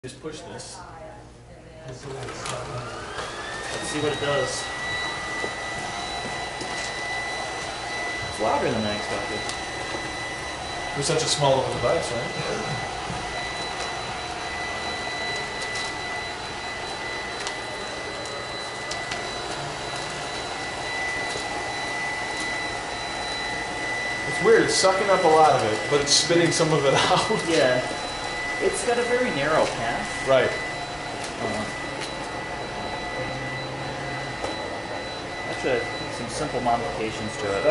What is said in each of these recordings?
Just push this. Let's see what it does. It's louder than I expected. For such a small little device, right? It's weird, it's sucking up a lot of it, but it's spitting some of it out. Yeah. It's got a very narrow path. Right. Actually, some simple modifications to it.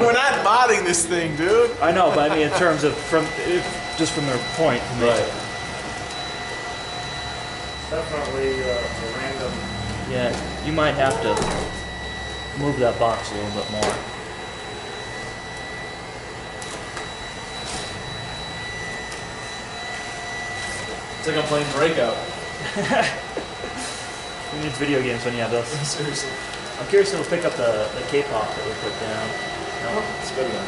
We're not modding this thing, dude. I know, but I mean in terms of just from their point to make Right. it. Definitely a random. Yeah, you might have to move that box a little bit more. It's like I'm playing Breakout. Who needs video games when you have this? Seriously. I'm curious if it'll pick up the K-pop that we put down. No? It's good enough.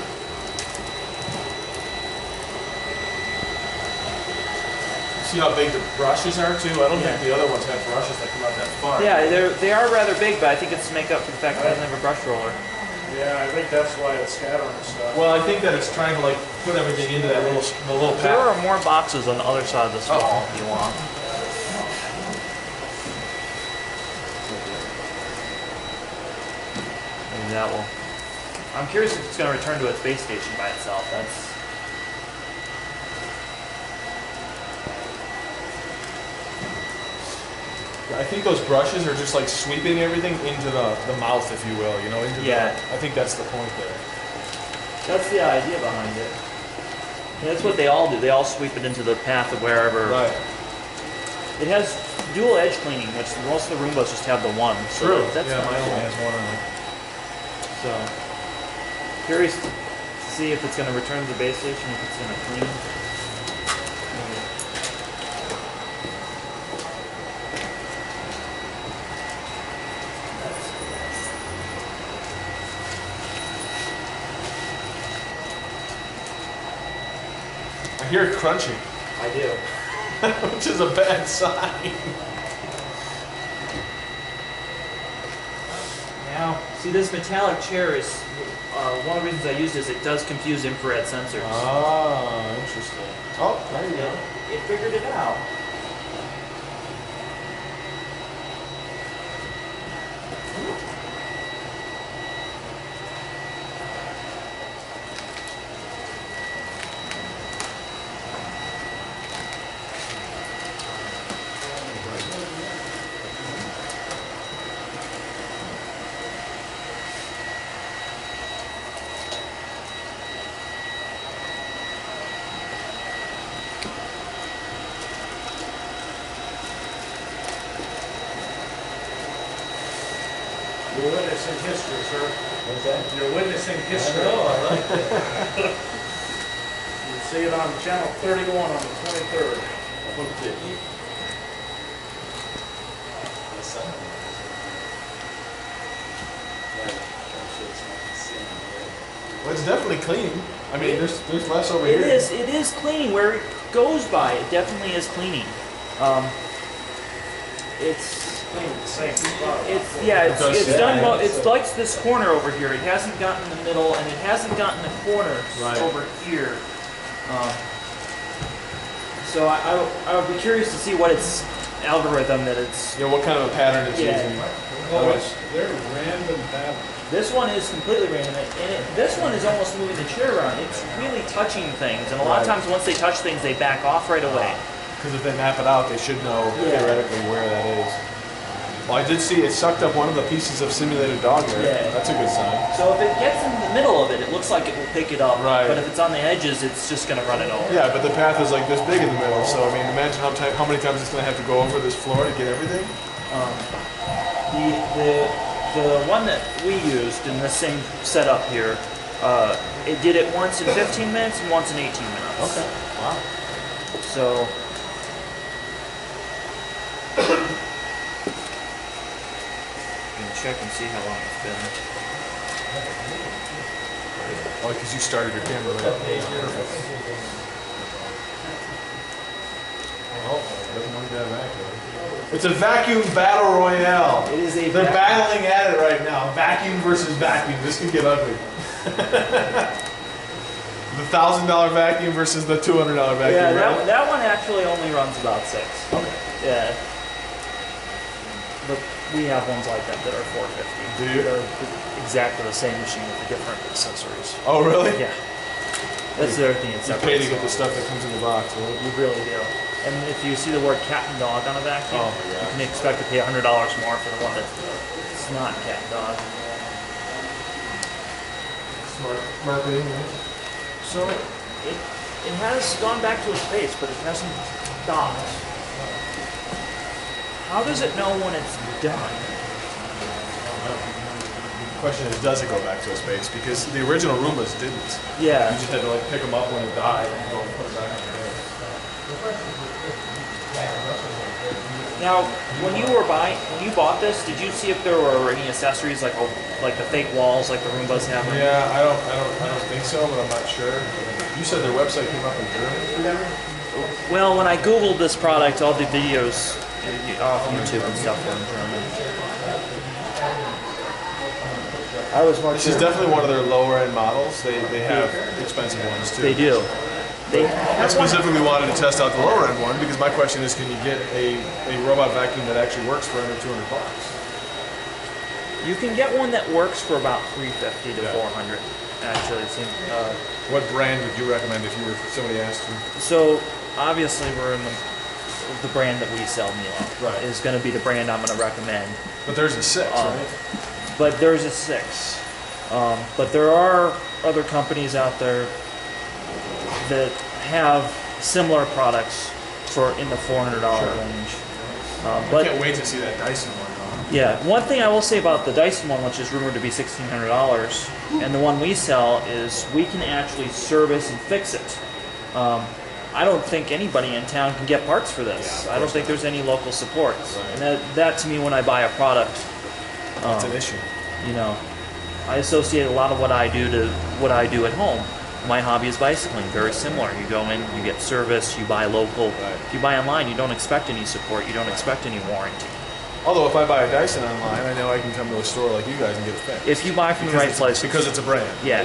See how big the brushes are too? I don't think the other ones have brushes that come out that far. Yeah, they are rather big, but I think it's to make up for the fact that it doesn't have a brush roller. Yeah, I think that's why it's scattering stuff. Well, I think that it's trying to like put everything into that little There pack. are more boxes on the other side of this wall if you want. Maybe that will. I'm curious if it's going to return to its base station by itself. That's. I think those brushes are just like sweeping everything into the mouth, if you will, you know? Into I think that's the point there. That's the idea behind it. Yeah, that's what they all do. They all sweep it into the path of wherever. Right. It has dual edge cleaning, which most of the Roombas just have the one. So True. That's yeah, kinda mine only cool. has one on it. So, curious to see if it's going to return to the base station, if it's going to clean. I hear it crunching, I do. which is a bad sign. Now, see, this metallic chair is one of the reasons I used is it does confuse infrared sensors. Ah, interesting. Oh, there you go. It figured it out. You're witnessing history, sir. What's that? You're witnessing history. I like that. You see it on channel 31 on the 23rd. Well, it's definitely clean. I mean, there's less over It here. is cleaning. Where it goes by, it definitely is cleaning. It's The same spot. it's does, done yeah. well. It's like this corner over here. It hasn't gotten in the middle, and it hasn't gotten the corners Right. over here. So I would be curious to see what its algorithm that it's. Yeah, what kind of a pattern it's Yeah. using. Oh, they're random patterns. This one is completely random, this one is almost moving the chair around. It's really touching things, and a lot of Right. times once they touch things, they back off right away. Because if they map it out, they should know Yeah. theoretically where that is. Well, I did see it sucked up one of the pieces of simulated dog hair. Yeah. That's a good sign. So if it gets in the middle of it, it looks like it will pick it up. Right. But if it's on the edges, it's just going to run it over. Yeah, but the path is like this big in the middle, so I mean, imagine how many times it's going to have to go over this floor to get everything. The one that we used in the same setup here, it did it once in 15 minutes and once in 18 minutes. Okay. Wow. So. Check and see how long it's been. Oh, because you started your camera right. Perfect. Oh, Doesn't like that vacuum. It's a vacuum battle royale. It is a They're battling at it right now. Vacuum versus vacuum. This could get ugly. The $1,000 vacuum versus the $200 vacuum. Yeah, right? that one actually only runs about 6. Okay. Yeah. But we have ones like that are 450. Do you? They're exactly the same machine with the different accessories. Oh, really? Yeah. That's the other thing. It's You pay to get the stuff that comes in the box, right? You really do. And if you see the word cat and dog on a vacuum, yeah. you can expect to pay $100 more for the one that's not cat and dog. Smart marketing, right? So it has gone back to its base, but it hasn't stopped. How does it know when it's done? The question is, does it go back to its base? Because the original Roombas didn't. Yeah. You just had to like pick them up when it died and go and put it back in the base. Now, when you bought this, did you see if there were any accessories like the fake walls like the Roombas have? Yeah, I don't think so, but I'm not sure. You said their website came up in German? Well, when I Googled this product, all the videos off YouTube and stuff were in German. I was more This is definitely one of their lower end models. They have expensive ones too. They do. I specifically wanted to test out the lower end one because my question is, can you get a robot vacuum that actually works for under $200? You can get one that works for about $350 to $400. Actually, it seems. What brand would you recommend if somebody asked you? So obviously, we're in the brand that we sell, Milo. Right. Is going to be the brand I'm going to recommend. But there's a 6, right? But there's a 6. But there are other companies out there that have similar products for in the $400 range. I can't wait to see that Dyson one. Yeah, one thing I will say about the Dyson one, which is rumored to be $1,600, and the one we sell is we can actually service and fix it. I don't think anybody in town can get parts for this. I don't think there's any local support. Right. And that to me, when I buy a product, That's an issue. you know, I associate a lot of what I do to what I do at home. My hobby is bicycling, very similar. You go in, you get service, you buy local. Right. If you buy online, you don't expect any support, you don't expect any warranty. Although if I buy a Dyson online, I know I can come to a store like you guys and get it fixed. If you buy from the right places. Because it's a brand. Yeah.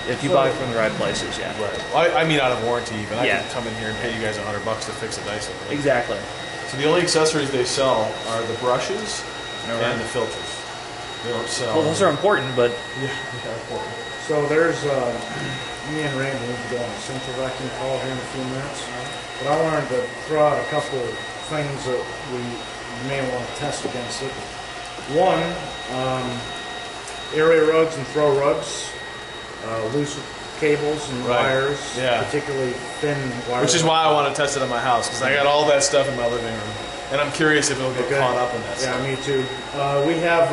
If you buy from the right places, yeah. Right. I mean out of warranty even. I Yeah. can come in here and pay you guys $100 to fix a Dyson. Right? Exactly. So the only accessories they sell are the brushes and the filters. They don't sell... Well, those are important, but Yeah, they're important. So there's, me and Randy need to go on a central vacuum call here in a few minutes. But I wanted to throw out a couple of things that we may want to test against it. One, area rugs and throw rugs, loose cables and wires, particularly thin wires. Which is why I want to test it at my house, because I got all that stuff in my living room. And I'm curious if it'll get caught up in that stuff. Yeah, me too. We have,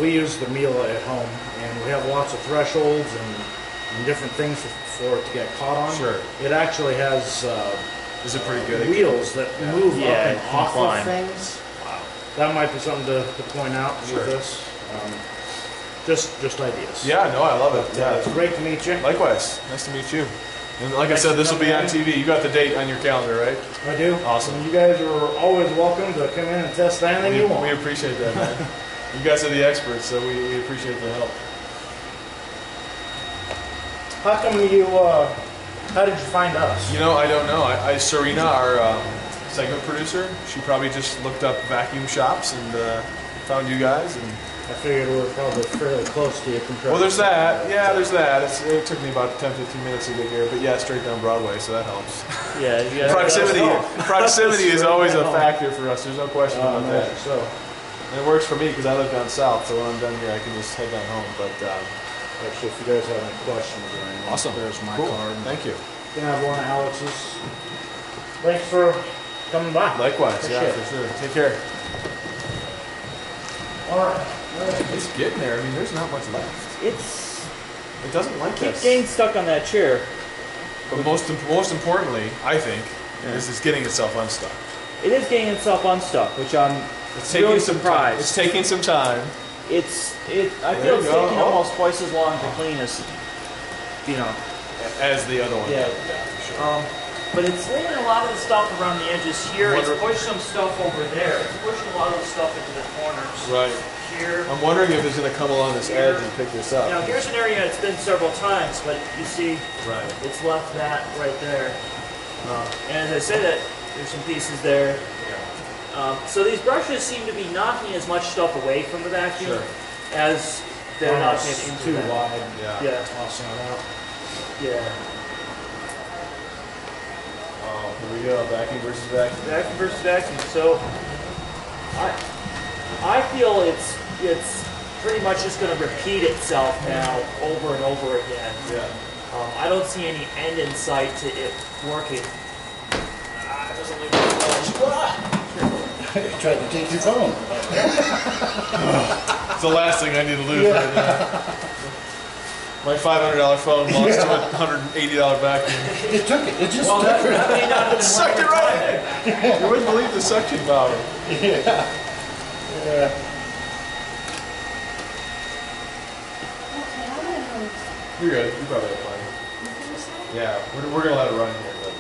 we use the Mila at home, and we have lots of thresholds and different things for it to get caught on. Sure. It actually has Is it pretty good? wheels that move up Yeah, and it can off climb. of things. Wow. That might be something to point out Sure. with this. Just ideas. Yeah, no, I love it. Yeah, it's great to meet you. Likewise. Nice to meet you. And like I said, this will be on TV. You got the date on your calendar, right? I do. Awesome. And you guys are always welcome to come in and test anything you want. We appreciate that, man. You guys are the experts, so we appreciate the help. How come you, how did you find us? You know, I don't know. Serena, our segment producer, she probably just looked up vacuum shops and found you guys. And I figured we were probably fairly close to you compared well, there's to that. Yeah, there's that. It took me about 10, 15 minutes to get here, but yeah, straight down Broadway, so that helps. yeah, you gotta- Proximity is always a factor for us. There's no question about that. So, And it works for me because I live down south, so when I'm done here, I can just head down home. But actually, if you guys have any questions or anything, awesome. there's my Cool. card. Thank you. You can have one of Alex's. Thanks for coming by. Likewise. Yeah, Appreciate for sure. Take care. All right. It's getting there. I mean, there's not much left. it doesn't like keeps this. getting stuck on that chair. But most importantly, I think, is it's getting itself unstuck. It is getting itself unstuck, which I'm It's really taking some time. surprised. It's taking some time. I There feel you it's go. taking Oh. almost twice as long to clean as, you know. As the other one. Yeah. did. Yeah, for sure. But it's laying a lot of the stuff around the edges here. It's pushed some stuff over there. It's pushing a lot of the stuff into the corners. Right. Here. I'm wondering if it's going to come along this edge and pick this up. Now here's an area it's been several times, but you see, Right. it's left that right there. And as I say that, there's some pieces there. So these brushes seem to be knocking as much stuff away from the vacuum as they're knocking it into too that. wide. Yeah. Tossing it out. Yeah. Oh, here we go. Vacuum versus vacuum. Vacuum versus vacuum. So I feel it's pretty much just going to repeat itself now over and over again. Yeah. I don't see any end in sight to it working. It doesn't leave much. You tried to take your phone. It's the last thing I need to lose right now. My $500 phone lost to a $180 vacuum. It took it. It just took That it. may not have It been sucked it right in. You wouldn't believe the suction power. Yeah. You're good. You probably have plenty. Yeah, we're going to let it run here. But.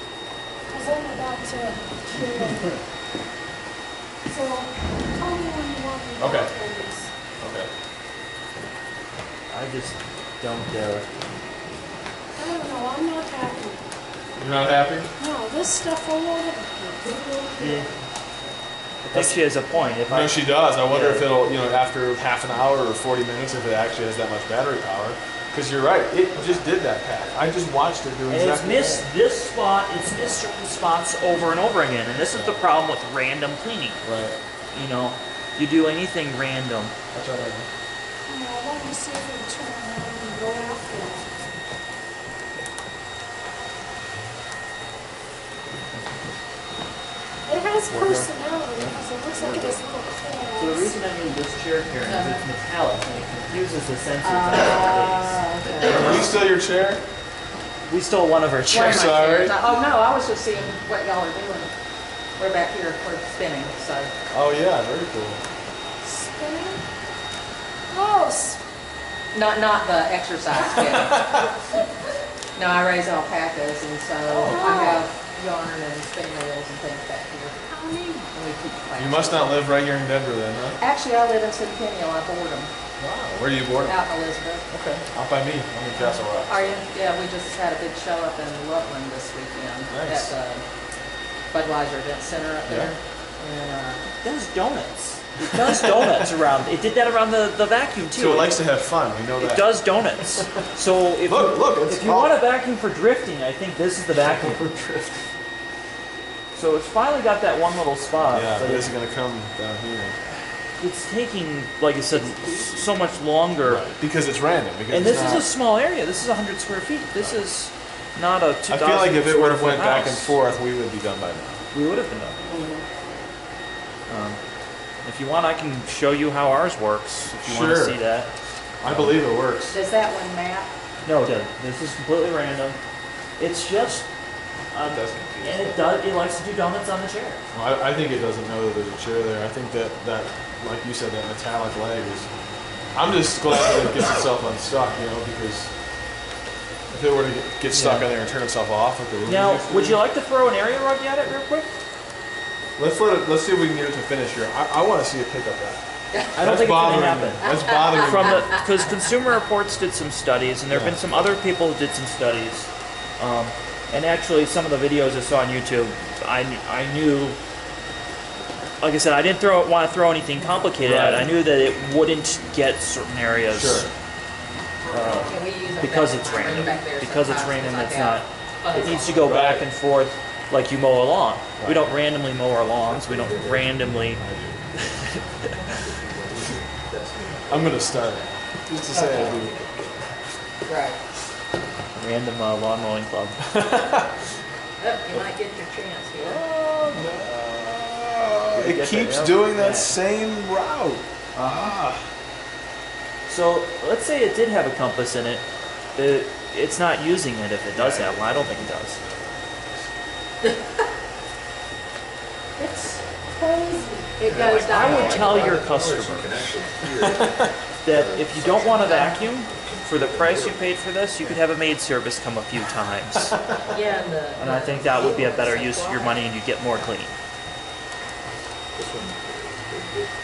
Because I'm about to kill it. So, tell me when you want me to Okay. go for these. Okay. I just don't. I don't know, I'm not happy. You're not happy? No, this stuff all over the place. I think she has a point. If No, she does. I wonder Yeah. if it'll, after half an hour or 40 minutes, if it actually has that much battery power. Because you're right, it just did that, Pat. I just watched it do And exactly it's missed this spot, it's missed certain spots over and over again. And this is the problem with random cleaning. Right. You do anything random. That's all right. I want to see if it'll turn around and go after it. It has personality because it looks like it has little claws. So the reason I need this chair here is it's metallic and it confuses the sensors on the base. Are you still your chair? We stole one of her One of chairs. my Sorry. chairs. Oh, no, I was just seeing what y'all are doing. We're back here, we're spinning, so. Oh, yeah, very cool. Spinning? Oh, Not the exercise spinning. No, I raise alpacas, and so I have yarn and spinning wheels and things back here. how neat. And we keep plants. You must not live right here in Denver then, huh? Actually, I live in Centennial, I board them, Wow. Where do you board them? out in Elizabeth. Okay. Out by me. I'm in Castle Rock. Are you? Yeah, we just had a big show up in Loveland this weekend. Nice. At the Budweiser Event Center up there. Yeah. And, It does donuts. It does donuts around. It did that around the vacuum too. So it likes to have fun. We know that. It does donuts. So if Look, it's if you all- want a vacuum for drifting, I think this is the vacuum. So it's finally got that one little spot. Yeah, but but it's going to come down here. it's taking, like I said, so much longer. Because it's random. Because And it's this is not- a small area. This is 100 square feet. This is not a 2,000 I feel like if it would have square went foot back and house. forth, we would be done by now. We would have been done. If you want, I can show you how ours works. If you want to Sure. see that. I believe it works. does that one map? No, it doesn't. This is completely random. It's just, It doesn't. and it does. It likes to do donuts on the chair. Well, I think it doesn't know that there's a chair there. I think that, like you said, that metallic leg is... I'm just glad that it gets itself unstuck, because if it were to get stuck Yeah. in there and turn itself off like the room Now, used to would do- you like to throw an area rug at it real quick? Let's see if we can get it to finish here. I want to see it pick up that. I don't think it's going to bothering happen. me. That's bothering me. From because Consumer Reports did some studies, and there have Yeah. been some other people who did some studies. And actually, some of the videos I saw on YouTube, I knew. Like I said, I didn't want to throw anything complicated at it. Right. I knew that it wouldn't get certain areas. Sure. Can we use them Because back it's in the room random. back there Because it's sometimes, random, 'cause I it's got not. It bugs needs to on go them. back and forth like you mow a lawn. We Right. don't randomly mow our lawns. We don't randomly. I'm going to start. Just to say I do. Right. Random lawn mowing club. Oh, you might get your chance here. Oh, no. Did you It get keeps that? doing that Yeah. same route. Ah. So let's say it did have a compass in it. It's not using it if it does have one. I don't think it does. It's crazy. It goes I would down. tell your customers that if you don't want a vacuum, for the price you paid for this, you could have a maid service come a few times. Yeah, And I think that would be a better use of your money and you'd get more clean. This one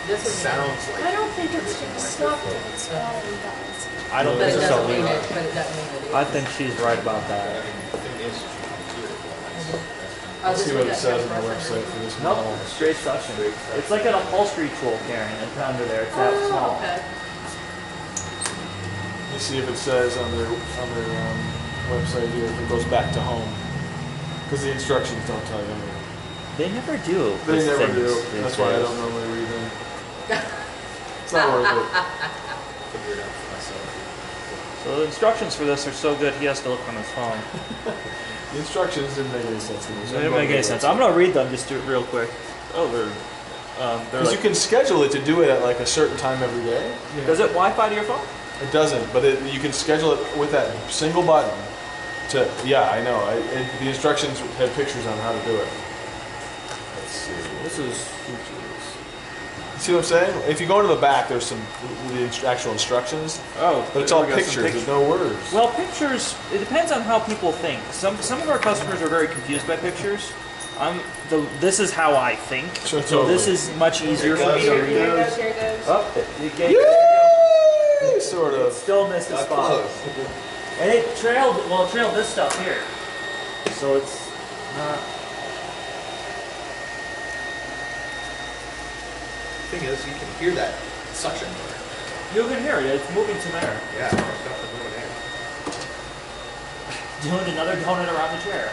I Sounds like. don't think it's destructive, it's quality guys. I don't But think it so doesn't mean either. it, but it doesn't mean it is. I think she's right about that. Oh, Let's this see one what it got says on the compressor. website for this Nope, model. straight suction. It's like an upholstery tool, Karen, it's under there. It's that Oh, small. okay. Let's see if it says on their website here if it goes back to home. Because the instructions don't tell you anything. They never do. They these never things do. these That's why I days. don't normally read them. It's not worth it. Figure it out for myself. So the instructions for this are so good, he has to look on his phone. The instructions didn't make any sense to me. It so I'm didn't going make to any the sense. website. I'm gonna read them just real quick. Oh, they're Because like, you can schedule it to do it at like a certain time every day. does it Wi-Fi to your phone? It doesn't, but you can schedule it with that single button. Yeah, I know. The instructions have pictures on how to do it. Let's see. This is See what I'm saying? If you go to the back, there's actual instructions, but it's all there we go, some pictures. There's no words. Well, pictures. It depends on how people think. Some of our customers are very confused by pictures. This is how I think. Sure, So totally. this is much easier for me to Here read. it goes, here it goes. Oh, Yay! Sort of. still missed a Not spot. close. And it trailed this stuff here. So it's not. Thing is, you can hear that suction motor. You can hear it. It's moving some air. Yeah, there's nothing moving there. Doing another donut around the chair.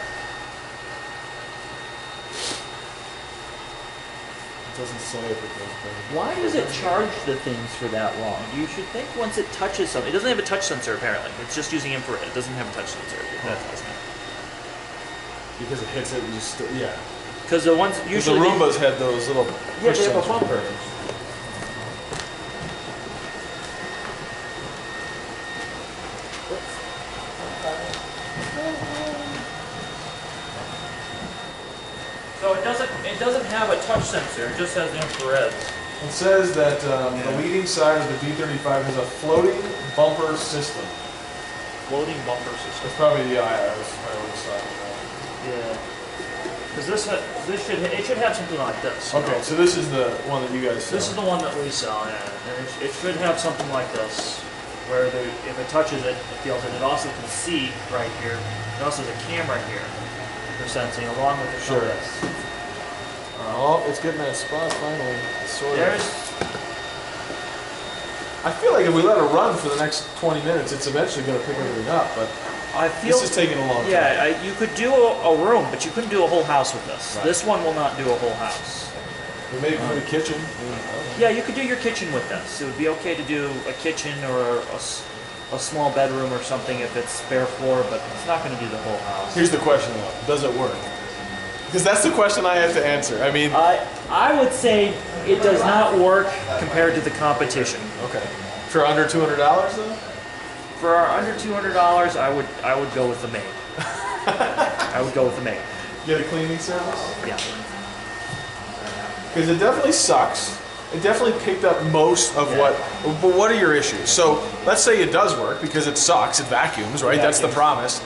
It doesn't say if it goes back. Why does it charge the things for that long? You should think once it touches something. It doesn't have a touch sensor apparently. It's just using infrared. It doesn't have a touch sensor. That tells me. Because it hits it and just, yeah. Because the ones Because usually the Roombas had those little yeah, push they have a sensors. bumper. So it doesn't have a touch sensor. It just has infrared. It says that the leading side of the D35 has a floating bumper system. Floating bumper system. That's probably the I was talking about. Yeah. Because it should have something like this. you Okay, know? so this is the one that you guys sell. This is the one that we sell, yeah. And it should have something like this, where if it touches it, it feels it. It also can see right here. It also has a camera here for sensing, along with the Sure. compass. Oh, it's getting that spot finally. Sort There's, of. I feel like if we let it run for the next 20 minutes, it's eventually going to pick everything up, but I feel, this is taking a long time. yeah, you could do a room, but you couldn't do a whole house with this. Right. This one will not do a whole house. We made it for the kitchen. Yeah, you could do your kitchen with this. It would be okay to do a kitchen or a small bedroom or something if it's bare floor, but it's not going to do the whole house. Here's the question though, does it work? Because that's the question I have to answer. I mean, I would say it does not work compared to the competition. okay. For under $200 though? For our under $200, I would go with the maid. I would go with the maid. Get a cleaning service? Yeah. Because it definitely sucks. It definitely picked up most of what. But what are your issues? So let's say it does work because it sucks. It vacuums, right? That's the promise.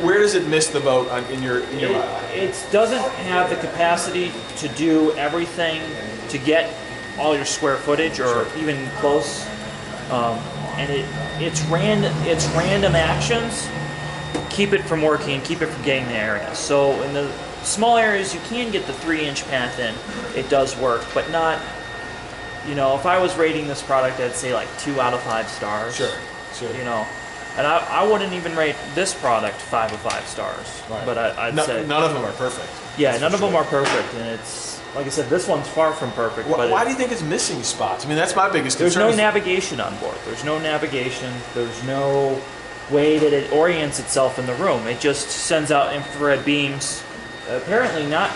Where does it miss the boat in your mind? It doesn't have the capacity to do everything to get all your square footage or even close. And it's random actions keep it from working and keep it from getting the area. So in the small areas you can get the 3-inch path in. It does work, but not. You know, if I was rating this product, I'd say like 2 out of 5 stars. Sure. You know, and I wouldn't even rate this product 5 of 5 stars. Right. But I'd say none of them are perfect. yeah, none of them are perfect, and it's like I said, this one's far from perfect. But Why do you think it's missing spots? I mean, that's my biggest there's concern. no navigation on board. There's no navigation. There's no way that it orients itself in the room. It just sends out infrared beams, apparently not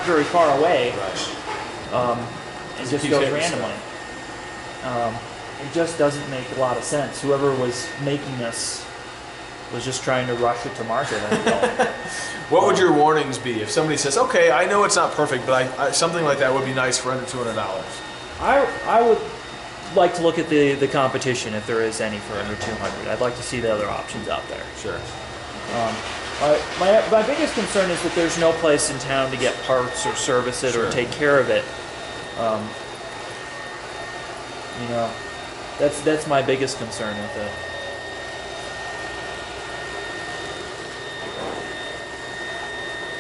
very far away. Right. It It just keeps goes hitting randomly. It just doesn't make a lot of sense. Whoever was making this was just trying to rush it to market. I felt. What would your warnings be if somebody says, "Okay, I know it's not perfect, but something like that would be nice for under $200"? I would like to look at the competition if there is any for under 200. I'd like to see the other options out there. Sure. My biggest concern is that there's no place in town to get parts or service it Sure. or take care of it. You know, that's my biggest concern with it.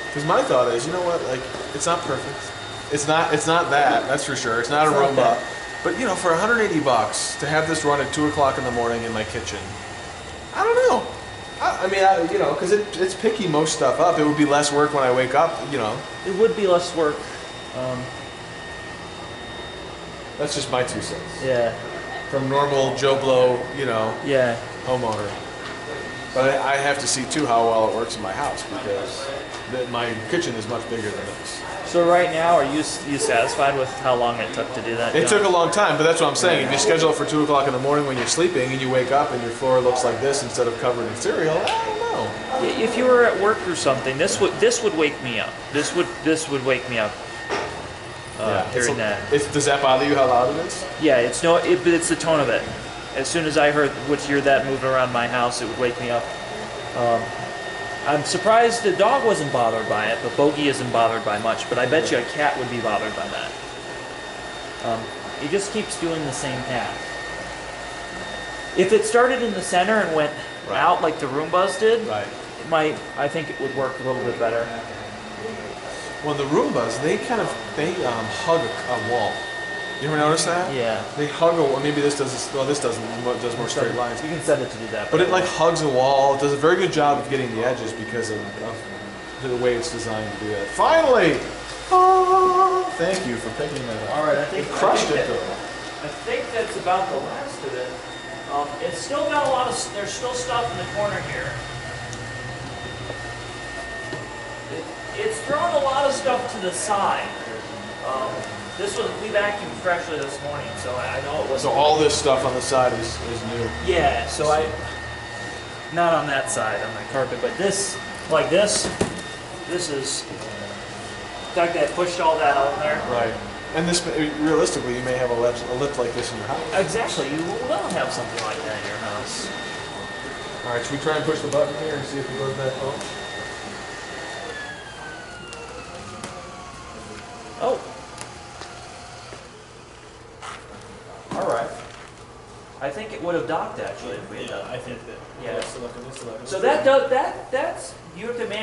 Because my thought is, you know what? Like, it's not perfect. It's not that. That's for sure. It's not a It's not Roomba. that. But you know, for $180 to have this run at 2 o'clock in the morning in my kitchen, I don't know. I mean, you know, because it's picking most stuff up. It would be less work when I wake up. You know, It would be less work. that's just my 2 cents. Yeah, From normal Joe Blow, you know, yeah. homeowner. But I have to see too how well it works in my house because my kitchen is much bigger than this. So right now, are you satisfied with how long it took to do that? It John? took a long time, but that's what I'm saying. If you schedule it for 2 o'clock in the morning when you're sleeping and you wake up and your floor looks like this instead of covered in cereal, I don't know. If you were at work or something, this would wake me up. This would wake me up. Hearing that. Does that bother you how loud it is? Yeah, but it's the tone of it. As soon as I would hear that moving around my house, it would wake me up. I'm surprised the dog wasn't bothered by it, but Bogey isn't bothered by much. But I bet you a cat would be bothered by that. He just keeps doing the same path. If it started in the center and went Right. out like the Roombas did, Right. I think it would work a little bit better. Well, the Roombas, they hug a wall. You ever notice that? Yeah. They hug a wall. Maybe this does. Well, this does more straight lines. You can set it to do that. But it like hugs a wall. It does a very good job of getting the edges because of the way it's designed to do that. Finally! Oh, thank you for picking that up. All right, I It crushed it though. I think that's about the last of it. It's still got a lot of. There's still stuff in the corner here. It's thrown a lot of stuff to the side. We vacuumed freshly this morning, so I know it was. So all this stuff on the side is new. Yeah, so not on that side on the carpet, but this is. In fact, I pushed all that out there. Right. And this, realistically, you may have a lift like this in your house. Exactly, you will have something like that in your house. All right, should we try and push the button here and see if it goes back home? Oh. All right. I think it would have docked actually if we had done. I think that. Yeah. Let's look at this. So that's you have to manage.